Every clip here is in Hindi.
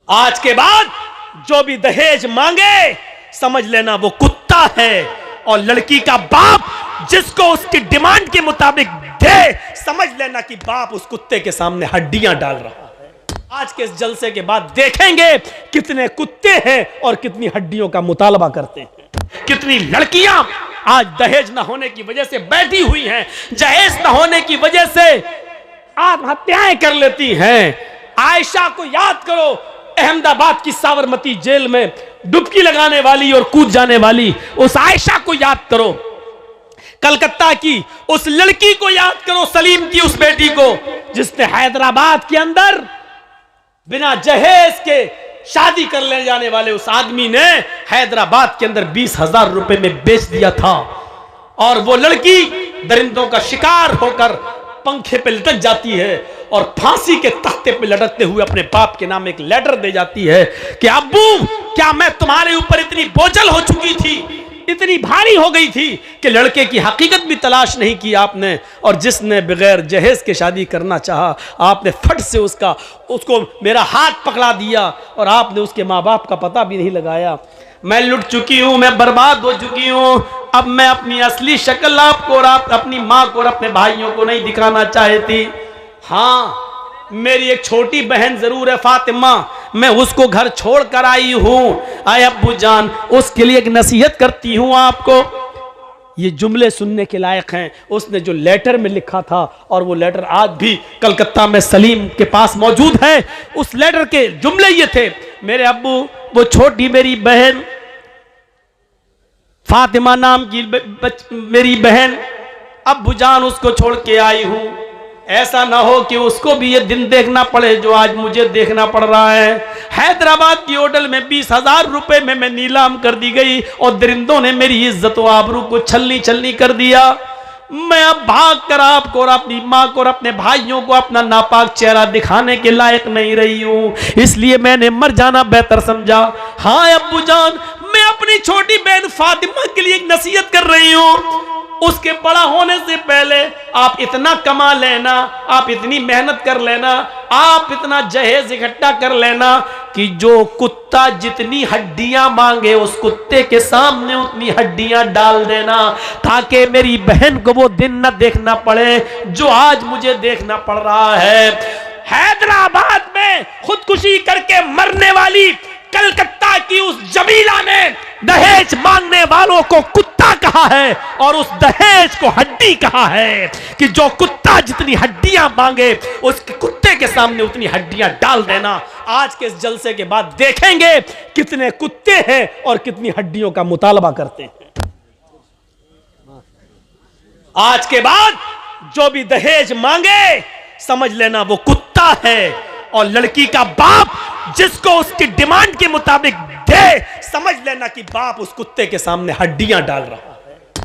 आज के बाद जो भी दहेज मांगे समझ लेना वो कुत्ता है, और लड़की का बाप जिसको उसकी डिमांड के मुताबिक दे समझ लेना कि बाप उस कुत्ते के सामने हड्डियां डाल रहा है। आज के इस जलसे के बाद देखेंगे कितने कुत्ते हैं और कितनी हड्डियों का मुतालबा करते हैं। कितनी लड़कियां आज दहेज न होने की वजह से बैठी हुई हैं, जहेज न होने की वजह से आत्महत्याएं कर लेती हैं। आयशा को याद करो, अहमदाबाद की साबरमती जेल में डुबकी लगाने वाली और कूद जाने वाली उस आयशा को याद करो। कलकत्ता की उस लड़की को याद करो, सलीम की उस बेटी को जिसने हैदराबाद के अंदर बिना जहेज के शादी कर ले जाने वाले उस आदमी ने हैदराबाद के अंदर 20,000 रुपए में बेच दिया था। और वो लड़की दरिंदों का शिकार होकर पंखे पे लटक जाती है और फांसी के तख्ते पे लटकते हुए अपने बाप के नाम एक लेटर दे जाती है कि अब्बू, क्या मैं तुम्हारे ऊपर इतनी बोझल हो चुकी थी, इतनी भारी हो गई थी कि लड़के की हकीकत भी तलाश नहीं की आपने, और जिसने बगैर जहेज के शादी करना चाहा आपने फट से उसको मेरा हाथ पकड़ा दिया और आपने उसके माँ बाप का पता भी नहीं लगाया। मैं लुट चुकी हूं, मैं बर्बाद हो चुकी हूं। अब मैं अपनी असली शक्ल आपको और आप अपनी माँ को और अपने भाइयों को नहीं दिखाना चाहती। हाँ, मेरी एक छोटी बहन जरूर है फातिमा, मैं उसको घर छोड़ कर आई हूं। आए अब्बू जान, उसके लिए एक नसीहत करती हूं आपको। ये जुमले सुनने के लायक हैं। उसने जो लेटर में लिखा था, और वो लेटर आज भी कलकत्ता में सलीम के पास मौजूद है। उस लेटर के जुमले ये थे, मेरे अब्बू, वो छोटी मेरी बहन फातिमा नाम की मेरी बहन, अब्बू जान उसको छोड़ के आई हूं। ऐसा ना हो कि उसको भी ये दिन देखना पड़े जो आज मुझे देखना पड़ रहा है। हैदराबाद की होटल में 20,000 रुपए में मैं नीलाम कर दी गई और दरिंदों ने मेरी इज्जत और आबरू को छलनी छलनी कर दिया। मैं अब भाग कर आपको और अपनी माँ को और अपने भाइयों को अपना नापाक चेहरा दिखाने के लायक नहीं रही हूँ, इसलिए मैंने मर जाना बेहतर समझा। हाँ अब्बू जान, मैं अपनी छोटी बहन फातिमा के लिए एक नसीहत कर रही हूँ। उसके बड़ा होने से पहले आप इतना कमा लेना, आप इतनी मेहनत कर लेना, आप इतना जहेज इकट्ठा कर लेना कि जो कुत्ता जितनी हड्डियां मांगे उस कुत्ते के सामने उतनी हड्डियां डाल देना, ताकि मेरी बहन को वो दिन न देखना पड़े जो आज मुझे देखना पड़ रहा है। हैदराबाद में खुदकुशी करके मरने वाली कलकत्ता की उस जमीला ने दहेज मांगने वालों को कुत्ता कहा है और उस दहेज को हड्डी कहा है कि जो कुत्ता जितनी हड्डियां मांगे उस कुत्ते के सामने उतनी हड्डियां डाल देना। आज के इस जलसे के बाद देखेंगे कितने कुत्ते हैं और कितनी हड्डियों का मुतालबा करते हैं। आज के बाद जो भी दहेज मांगे समझ लेना वो कुत्ता है, और लड़की का बाप जिसको उसकी डिमांड के मुताबिक दे समझ लेना कि बाप उस कुत्ते के सामने हड्डियां डाल रहा है।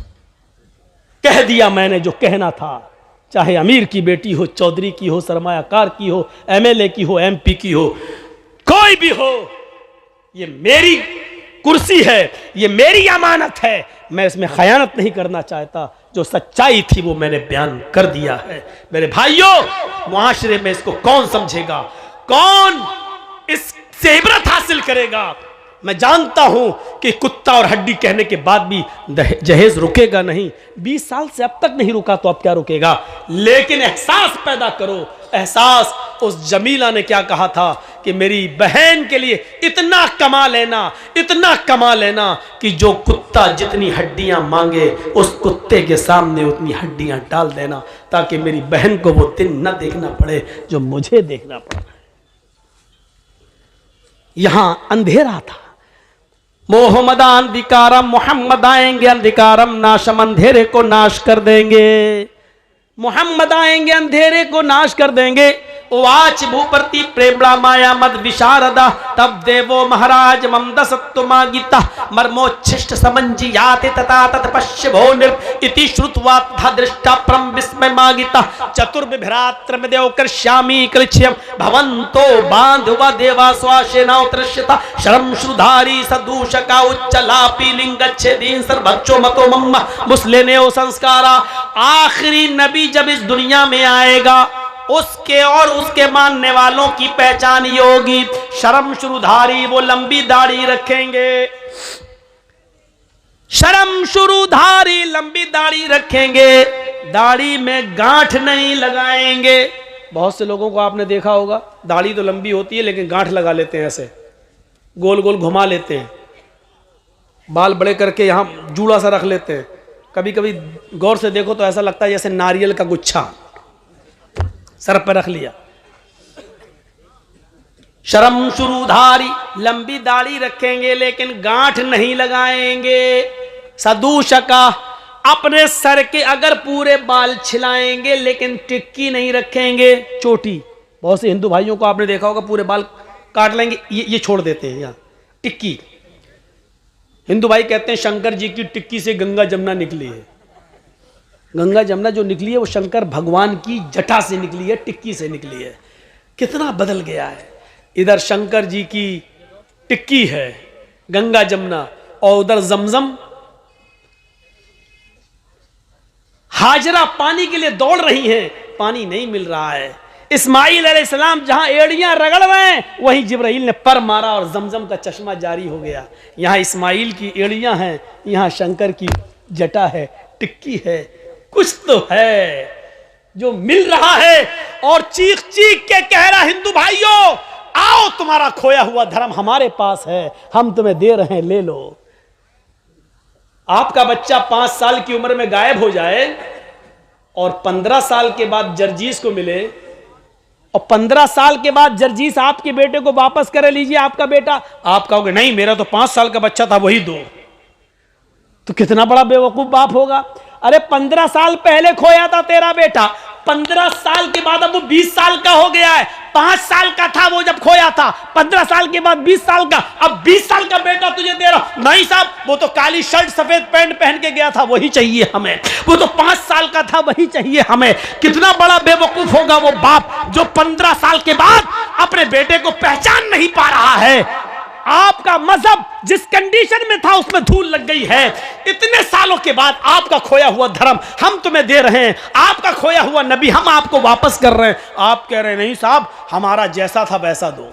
कह दिया मैंने जो कहना था, चाहे अमीर की बेटी हो, चौधरी की हो, सरमायाकार की हो, एमएलए की हो, एमपी की हो, कोई भी हो, ये मेरी कुर्सी है, ये मेरी अमानत है, मैं इसमें खयानत नहीं करना चाहता। जो सच्चाई थी वो मैंने बयान कर दिया है। मेरे भाइयों, मुआशरे में इसको कौन समझेगा, कौन इससे इबरत हासिल करेगा? मैं जानता हूं कि कुत्ता और हड्डी कहने के बाद भी जहेज रुकेगा नहीं। 20 साल से अब तक नहीं रुका तो अब क्या रुकेगा? लेकिन एहसास पैदा करो, एहसास। उस जमीला ने क्या कहा था कि मेरी बहन के लिए इतना कमा लेना, इतना कमा लेना कि जो कुत्ता जितनी हड्डियां मांगे उस कुत्ते के सामने उतनी हड्डियां डाल देना, ताकि मेरी बहन को वो दिन न देखना पड़े जो मुझे देखना पड़ा। यहां अंधेरा था। मोहम्मद अंधिकारम, मोहम्मद आएंगे अंधिकारम नाशम, अंधेरे को नाश कर देंगे। मोहम्मद आएंगे अंधेरे को नाश कर देंगे। वाच भूप्रति प्रेमड़ा माया मद विशारदा, तब देवो महाराज ममद सत्तुमा गीता मर्मोच्छिष्ट समंजियाते तथा तत्पश्य भो निर्प इति श्रुत्वा तथा दृष्टा परम विस्मय मागिता चतुर्विभ्रात्र में देव कर्ष्यामि कलक्ष्यम भवन्तो बांधवा देवा स्वाशेना उत्रश्यता शरम श्रुधारी सदूषका उच्चलापी लिंगच्छेदीन सर्वक्षो मतो मम्मा मुस्लिनेओ संस्कारा। आखिरी नबी जब इस दुनिया में आएगा उसके और उसके मानने वालों की पहचान ये होगी, शर्म शुरूधारी, वो लंबी दाढ़ी रखेंगे। शर्म शुरूधारी, लंबी दाढ़ी रखेंगे, दाढ़ी में गांठ नहीं लगाएंगे। बहुत से लोगों को आपने देखा होगा, दाढ़ी तो लंबी होती है लेकिन गांठ लगा लेते हैं, ऐसे गोल गोल घुमा लेते हैं, बाल बड़े करके यहां जूड़ा सा रख लेते हैं। कभी कभी गौर से देखो तो ऐसा लगता है जैसे नारियल का गुच्छा सर पर रख लिया। शर्म शुरूधारी, लंबी दाढ़ी रखेंगे लेकिन गांठ नहीं लगाएंगे। सदूशका, अपने सर के अगर पूरे बाल छिलाएंगे लेकिन टिक्की नहीं रखेंगे, चोटी। बहुत से हिंदू भाइयों को आपने देखा होगा पूरे बाल काट लेंगे, ये छोड़ देते हैं यहाँ टिक्की। हिंदू भाई कहते हैं शंकर जी की टिक्की से गंगा जमुना निकली है। गंगा जमुना जो निकली है वो शंकर भगवान की जटा से निकली है, टिक्की से निकली है। कितना बदल गया है। इधर शंकर जी की टिक्की है गंगा जमुना, और उधर जमजम। हाजरा पानी के लिए दौड़ रही हैं, पानी नहीं मिल रहा है। इस्माइल अलैहिस्सलाम जहां एड़ियां रगड़ रहे हैं, वहीं जिब्राइल ने पर मारा और जमजम का चश्मा जारी हो गया। यहां इस्माइल की एड़ियां हैं, यहां शंकर की जटा है, टिक्की है। कुछ तो है जो मिल रहा है। और चीख चीख के कह रहा, हिंदू भाइयों आओ, तुम्हारा खोया हुआ धर्म हमारे पास है, हम तुम्हें दे रहे हैं, ले लो। आपका बच्चा 5 साल की उम्र में गायब हो जाए और 15 साल के बाद जर्जीस को मिले, और 15 साल के बाद जर्जीस आपके बेटे को वापस करे, लीजिए आपका बेटा, आप कहोगे नहीं मेरा तो 5 साल का बच्चा था, वही दो। तो कितना बड़ा बेवकूफ बाप होगा। अरे 15 साल पहले खोया था तेरा बेटा, 15 साल के बाद अब वो 20 साल का हो गया है। 5 साल का था वो जब खोया था, 15 साल के बाद 20 साल का, अब 20 साल का बेटा तुझे दे रहा। नहीं साहब, वो तो काली शर्ट सफेद पैंट पहन के गया था, वही चाहिए हमें। वो तो 5 साल का था, वही चाहिए हमें। कितना बड़ा बेवकूफ होगा वो बाप जो 15 साल के बाद अपने बेटे को पहचान नहीं पा रहा है। आपका मजहब जिस कंडीशन में था उसमें धूल लग गई है। इतने सालों के बाद आपका खोया हुआ धर्म हम तुम्हें दे रहे हैं, आपका खोया हुआ नबी हम आपको वापस कर रहे हैं। आप कह रहे हैं नहीं साहब, हमारा जैसा था वैसा दो।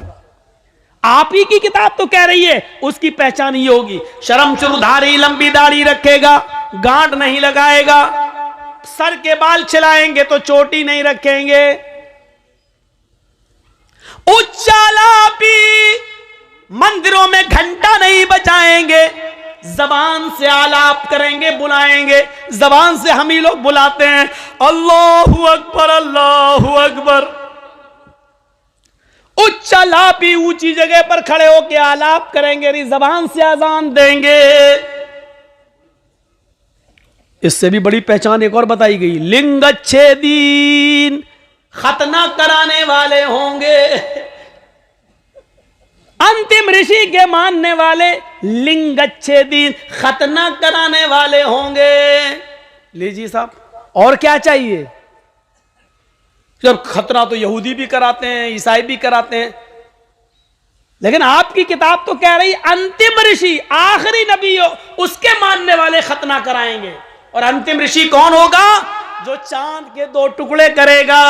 आप ही की किताब तो कह रही है उसकी पहचान ये होगी, शर्म शुरूधारी, लंबी दाढ़ी रखेगा, गांठ नहीं लगाएगा, सर के बाल छिलाएंगे तो चोटी नहीं रखेंगे। उच्चालापी, मंदिरों में घंटा नहीं बजाएंगे, जबान से आलाप करेंगे, बुलाएंगे। जबान से हम ही लोग बुलाते हैं अल्लाहु अकबर, अल्लाहु अकबर। उच्चालापी, ऊंची जगह पर खड़े होकर आलाप करेंगे, जबान से अजान देंगे। इससे भी बड़ी पहचान एक और बताई गई, लिंगच्छेदीन, खतना कराने वाले होंगे। अंतिम ऋषि के मानने वाले लिंगच्छेदीन, खतना कराने वाले होंगे। लीजिए साहब, और क्या चाहिए। जब खतना तो यहूदी भी कराते हैं, ईसाई भी कराते हैं, लेकिन आपकी किताब तो कह रही अंतिम ऋषि, आखिरी नबी हो, उसके मानने वाले खतना कराएंगे। और अंतिम ऋषि कौन होगा? जो चांद के 2 टुकड़े करेगा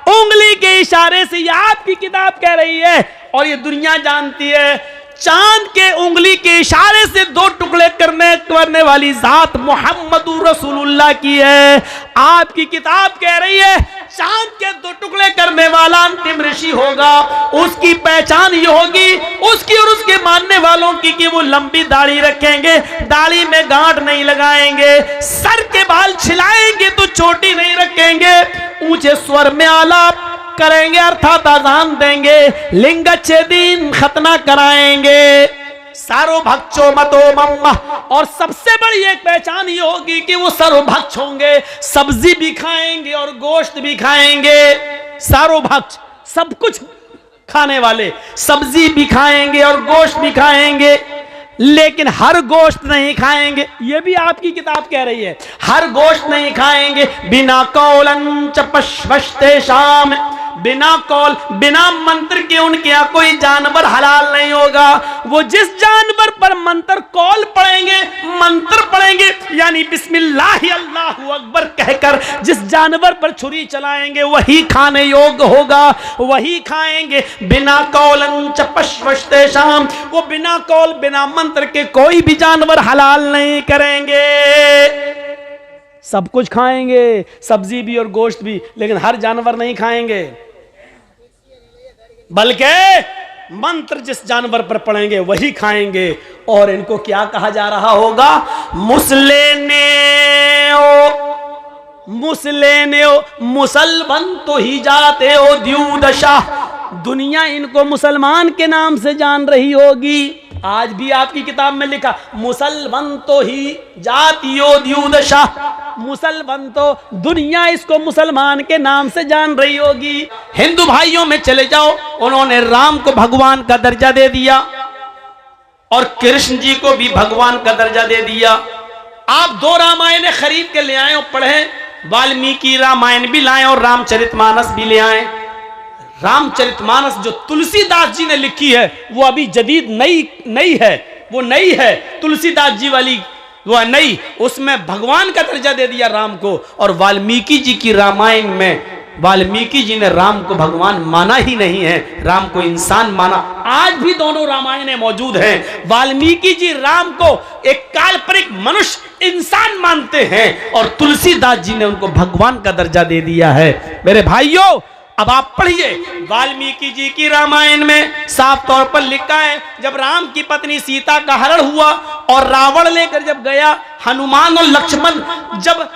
उंगली के इशारे से। ये आपकी किताब कह रही है और ये दुनिया जानती है, चांद के उंगली के इशारे से 2 टुकड़े करने वाली जात मोहम्मदुर रसूलुल्लाह की है। आपकी किताब कह रही है चांद के 2 टुकड़े करने वाला अंतिम ऋषि होगा, उसकी पहचान ये होगी, उसकी और उसके मानने वालों की, कि वो लंबी दाढ़ी रखेंगे, दाढ़ी में गांठ नहीं लगाएंगे, सर के बाल छिलाएंगे तो चोटी नहीं रखेंगे, ऊंचे स्वर में आलाप करेंगे अर्थात अजान देंगे, लिंगच्छेदीन, खतना कराएंगे, सर्वभक्षो मतो मम्मा। और सबसे बड़ी एक पहचान ये होगी कि वो सर्वभक्ष होंगे, सब्जी भी खाएंगे और गोश्त भी खाएंगे। सर्वभक्ष, सब कुछ खाने वाले, सब्जी भी खाएंगे और गोश्त भी खाएंगे, लेकिन हर गोश्त नहीं खाएंगे। ये भी आपकी किताब कह रही है, हर गोश्त नहीं खाएंगे। बिना कौलन च पश्वस्ते शाम, बिना कौल बिना मंत्र के उनके यहाँ कोई जानवर हलाल नहीं होगा। वो जिस जानवर पर मंत्र कौल पढ़ेंगे, मंत्र पढ़ेंगे, यानी बिस्मिल्लाह अल्लाहु अकबर कहकर जिस जानवर पर छुरी चलाएंगे वही खाने योग्य होगा, वही खाएंगे। बिना कौलन च पश्वस्ते शाम, वो बिना कौल बिना मंत्र के कोई भी जानवर हलाल नहीं करेंगे। सब कुछ खाएंगे, सब्जी भी और गोश्त भी, लेकिन हर जानवर नहीं खाएंगे, बल्कि मंत्र जिस जानवर पर पढ़ेंगे वही खाएंगे। और इनको क्या कहा जा रहा होगा? मुसलेने मुसलमान तो ही जाते हो द्यूदशा। दुनिया इनको मुसलमान के नाम से जान रही होगी। आज भी आपकी किताब में लिखा मुसलमान तो ही जातियो द्यूदशा, मुसलमान तो दुनिया इसको मुसलमान के नाम से जान रही होगी। हिंदू भाइयों में चले जाओ, उन्होंने राम को भगवान का दर्जा दे दिया और कृष्ण जी को भी भगवान का दर्जा दे दिया। आप 2 रामायण खरीद के ले आए और पढ़े, वाल्मीकि रामायण भी लाए और रामचरितमानस भी ले आए। रामचरितमानस जो तुलसीदास जी ने लिखी है वो अभी जदीद नई है, वो नई है तुलसीदास जी वाली, वो नई, उसमें भगवान का दर्जा दे दिया राम को। और वाल्मीकि जी की रामायण में वाल्मीकि जी ने राम को भगवान माना ही नहीं है, राम को इंसान माना। आज भी दोनों रामायणें मौजूद हैं। वाल्मीकि जी राम को एक काल्पनिक मनुष्य इंसान मानते हैं और तुलसीदास जी ने उनको भगवान का दर्जा दे दिया है। मेरे भाइयों, अब आप पढ़िए, वाल्मीकि जी की रामायण में साफ तौर पर लिखा है, जब राम की पत्नी सीता का हरण हुआ और रावण लेकर जब गया, हनुमान और लक्ष्मण जब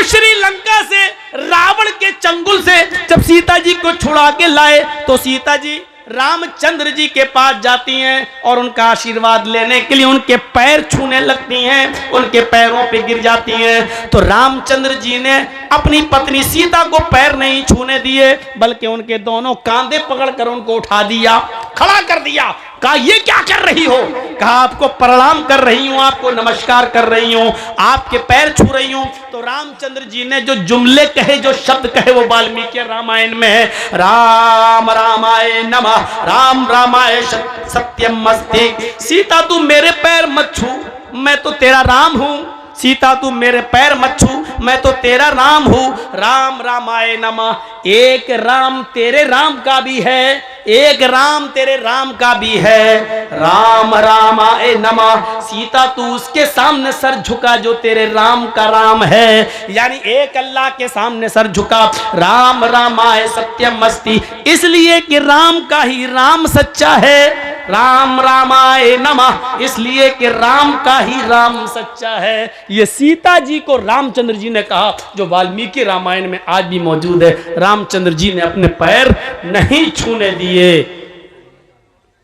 श्रीलंका से रावण के चंगुल से जब सीता जी को छुड़ा के लाए, तो सीता जी रामचंद्र जी के पास जाती हैं और उनका आशीर्वाद लेने के लिए उनके पैर छूने लगती हैं, उनके पैरों पे गिर जाती हैं। तो रामचंद्र जी ने अपनी पत्नी सीता को पैर नहीं छूने दिए, बल्कि उनके दोनों कांधे पकड़कर उनको उठा दिया, खड़ा कर दिया। कहा ये क्या कर रही हो? कहा आपको प्रणाम कर रही हूं, आपको नमस्कार कर रही हूं, आपके पैर छू रही हूं। तो रामचंद्र जी ने जो जुमले कहे, जो शब्द कहे, वो वाल्मीकि रामायण में है, राम रामाय नमः, राम रामाय सत्यम अस्ति। सीता तू मेरे पैर मत छू, मैं तो तेरा राम हूं। सीता तू मेरे पैर मत छू, मैं तो तेरा राम हूं। राम रामाय नमः, एक राम तेरे राम का भी है, एक राम तेरे राम का भी है। राम रामाय नमः, सीता तू उसके सामने सर झुका जो तेरे राम का राम है, यानी एक अल्लाह के सामने सर झुका। राम रामाय सत्यम अस्ति, इसलिए कि राम का ही राम सच्चा है। राम रामाय नमः, इसलिए कि राम का ही राम सच्चा है। ये सीता जी को रामचंद्र जी ने कहा, जो वाल्मीकि रामायण में आज भी मौजूद है। रामचंद्र जी ने अपने पैर नहीं छूने दिए,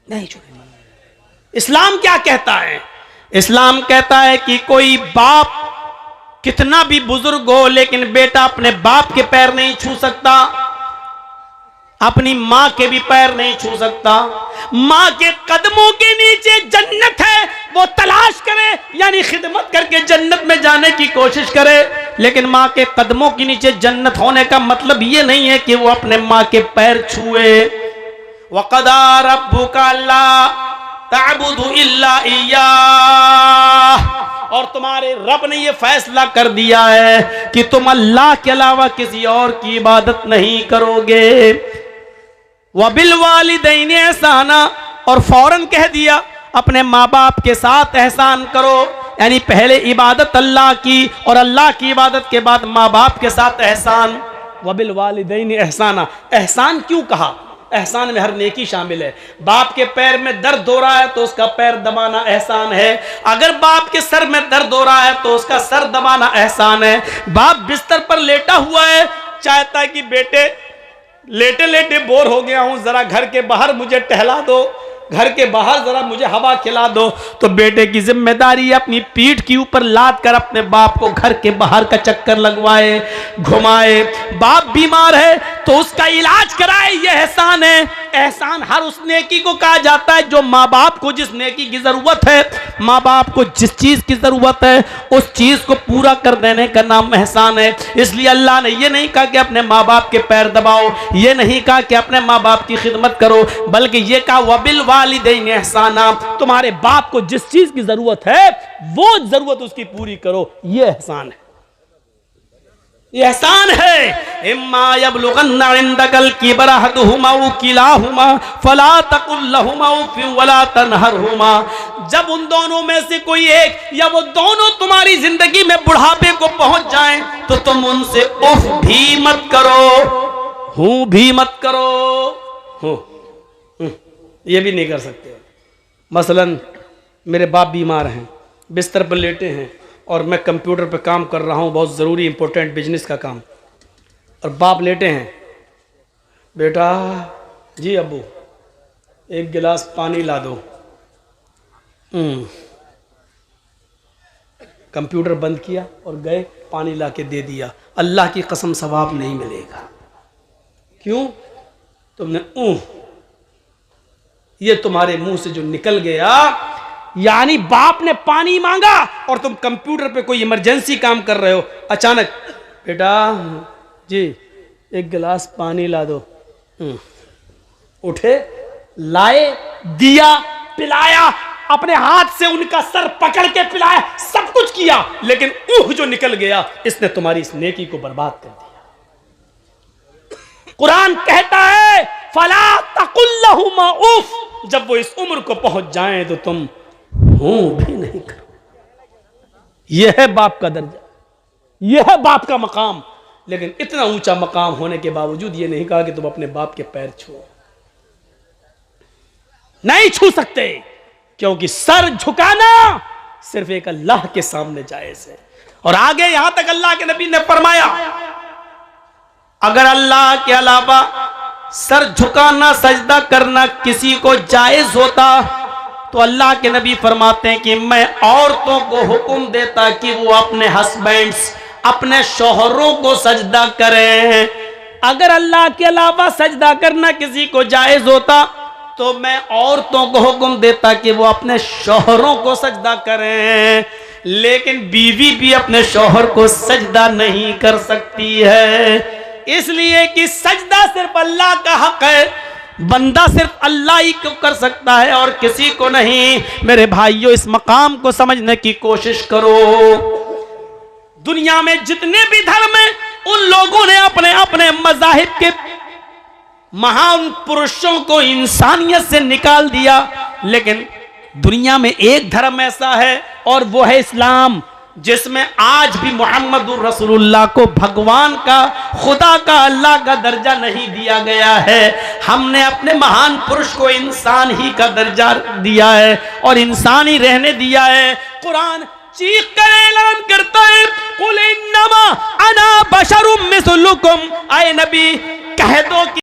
नहीं छूने दिए। इस्लाम क्या कहता है? इस्लाम कहता है कि कोई बाप कितना भी बुजुर्ग हो, लेकिन बेटा अपने बाप के पैर नहीं छू सकता, अपनी मां के भी पैर नहीं छू सकता। मां के कदमों के नीचे जन्नत है, वो तलाश करे, यानी खिदमत करके जन्नत में जाने की कोशिश करे। लेकिन मां के कदमों के नीचे जन्नत होने का मतलब ये नहीं है कि वो अपने मां के पैर छुए। वक़दा रब्बुका अल्ला तअबुदु इल्ला इय्याह, और तुम्हारे रब ने ये फैसला कर दिया है कि तुम अल्लाह के अलावा किसी और की इबादत नहीं करोगे। वबिल वालिदैनि एहसाना, और फौरन कह दिया अपने माँ बाप के साथ एहसान करो, यानी पहले इबादत अल्लाह की और अल्लाह की इबादत के बाद माँ बाप के साथ एहसान। वबिल वालिदैनि एहसाना, एहसान क्यों कहा? एहसान में हर नेकी शामिल है। बाप के पैर में दर्द हो रहा है तो उसका पैर दबाना एहसान है। अगर बाप के सर में दर्द हो रहा है तो उसका सर दबाना एहसान है। बाप बिस्तर पर लेटा हुआ है, चाहता है कि बेटे लेटे लेटे बोर हो गया हूं, जरा घर के बाहर मुझे टहला दो, घर के बाहर जरा मुझे हवा खिला दो। तो बेटे की जिम्मेदारी है अपनी पीठ के ऊपर लाद कर अपने बाप को घर के बाहर का चक्कर लगवाए, घुमाए। बाप बीमार है तो उसका इलाज कराए, ये एहसान है। एहसान हर उस नेकी को कहा जाता है जो माँ बाप को जिस नेकी की जरूरत है, माँ बाप को जिस चीज की जरूरत है उस चीज को पूरा कर देने का नाम एहसान है। इसलिए अल्लाह ने ये नहीं कहा कि अपने माँ बाप के पैर दबाओ, ये नहीं कहा कि अपने माँ बाप की खिदमत करो, बल्कि ये कहा वबिल वालिदैन एहसाना, तुम्हारे बाप को जिस चीज की जरूरत है वो जरूरत उसकी पूरी करो, ये एहसान है, ये एहसान है। इम्मा यबलुगन्ना इंदकल किबरा अहदुहुमा व किलाहुमा फला तकुल लहुमा उफ़ वला तनहरहुमा, जब उन दोनों में से कोई एक या वो दोनों तुम्हारी जिंदगी में बुढ़ापे को पहुंच जाएं तो तुम उनसे उफ भी मत करो, हूं भी मत करो, ये भी नहीं कर सकते। मसलन मेरे बाप बीमार हैं, बिस्तर पर लेटे हैं और मैं कंप्यूटर पे काम कर रहा हूँ, बहुत ज़रूरी इंपॉर्टेंट बिजनेस का काम, और बाप लेटे हैं, बेटा जी अब्बू एक गिलास पानी ला दो। कंप्यूटर बंद किया और गए, पानी ला के दे दिया। अल्लाह की कसम सवाब नहीं मिलेगा। क्यों? तुमने ये तुम्हारे मुंह से जो निकल गया, यानी बाप ने पानी मांगा और तुम कंप्यूटर पे कोई इमरजेंसी काम कर रहे हो, अचानक बेटा जी एक गिलास पानी ला दो। उठे, लाए, दिया, पिलाया, अपने हाथ से उनका सर पकड़ के पिलाया, सब कुछ किया, लेकिन जो निकल गया इसने तुम्हारी इस नेकी को बर्बाद कर दिया। कुरान कहता है फला तकुल लहुमा उफ, जब वो इस उम्र को पहुंच जाएं तो तुम भी नहीं करो। यह है बाप का दर्जा, यह है बाप का मकाम। लेकिन इतना ऊंचा मकाम होने के बावजूद यह नहीं कहा कि तुम अपने बाप के पैर छुओ, नहीं छू सकते, क्योंकि सर झुकाना सिर्फ एक अल्लाह के सामने जायज है। और आगे यहां तक अल्लाह के नबी ने फरमाया, अगर अल्लाह के अलावा सर झुकाना, सजदा करना किसी को जायज होता तो अल्लाह के नबी फरमाते हैं कि मैं औरतों को हुक्म देता कि वो अपने हस्बैंड्स, अपने शौहरों को सजदा करें। अगर अल्लाह के अलावा सजदा करना किसी को जायज होता तो मैं औरतों को हुक्म देता कि वो अपने शौहरों को सजदा करें। लेकिन बीवी भी अपने शौहर को सजदा नहीं कर सकती है, इसलिए कि सजदा सिर्फ अल्लाह का हक है, बंदा सिर्फ अल्लाह ही को कर सकता है और किसी को नहीं। मेरे भाइयों, इस मकाम को समझने की कोशिश करो। दुनिया में जितने भी धर्म हैं उन लोगों ने अपने अपने मज़ाहिब के महान पुरुषों को इंसानियत से निकाल दिया, लेकिन दुनिया में एक धर्म ऐसा है और वो है इस्लाम, जिसमें आज भी मोहम्मदुर रसूलुल्लाह को भगवान का, खुदा का, अल्लाह का दर्जा नहीं दिया गया है। हमने अपने महान पुरुष को इंसान ही का दर्जा दिया है और इंसान ही रहने दिया है। कुरान चीख कर ऐलान करता है, कुल इन्नमा अना बशरुम मिस्लुकुम, आए नबी कह दो कि